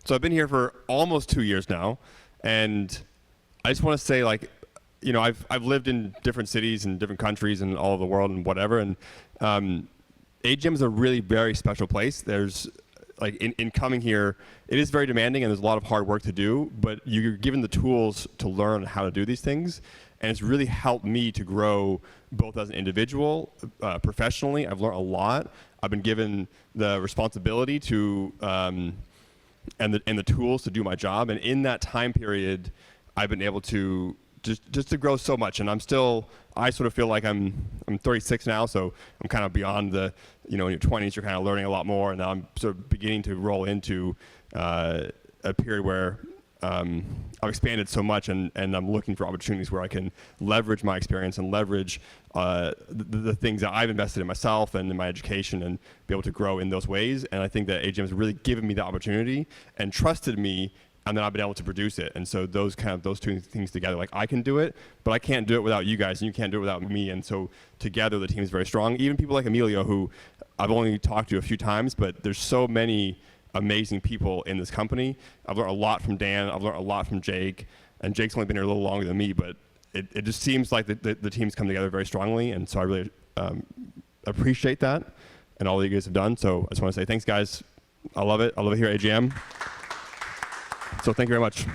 So I've been here for almost 2 years now, and I just want to say, like, I've lived in different cities and different countries and all over the world and whatever, and AGM is a really very special place. There's like in coming here, it is very demanding and there's a lot of hard work to do, but you're given the tools to learn how to do these things, and it's really helped me to grow both as an individual, professionally. I've learned a lot. I've been given the responsibility to and the tools to do my job, and in that time period, I've been able to just to grow so much. And I sort of feel like I'm 36 now, so I'm kind of beyond the, in your 20s, you're kind of learning a lot more, and now I'm sort of beginning to roll into a period where I've expanded so much, and I'm looking for opportunities where I can leverage my experience and leverage the things that I've invested in myself and in my education, and be able to grow in those ways. And I think that AGM has really given me the opportunity and trusted me, and then I've been able to produce it. And so those two things together, like, I can do it, but I can't do it without you guys, and you can't do it without me. And so together the team is very strong. Even people like Emilio, who I've only talked to a few times, but there's so many amazing people in this company. I've learned a lot from Dan. I've learned a lot from Jake, and Jake's only been here a little longer than me, but it just seems like the team's come together very strongly, and so I really appreciate that and all that you guys have done. So I just want to say thanks, guys. I love it. I love it here at AGM. So thank you very much.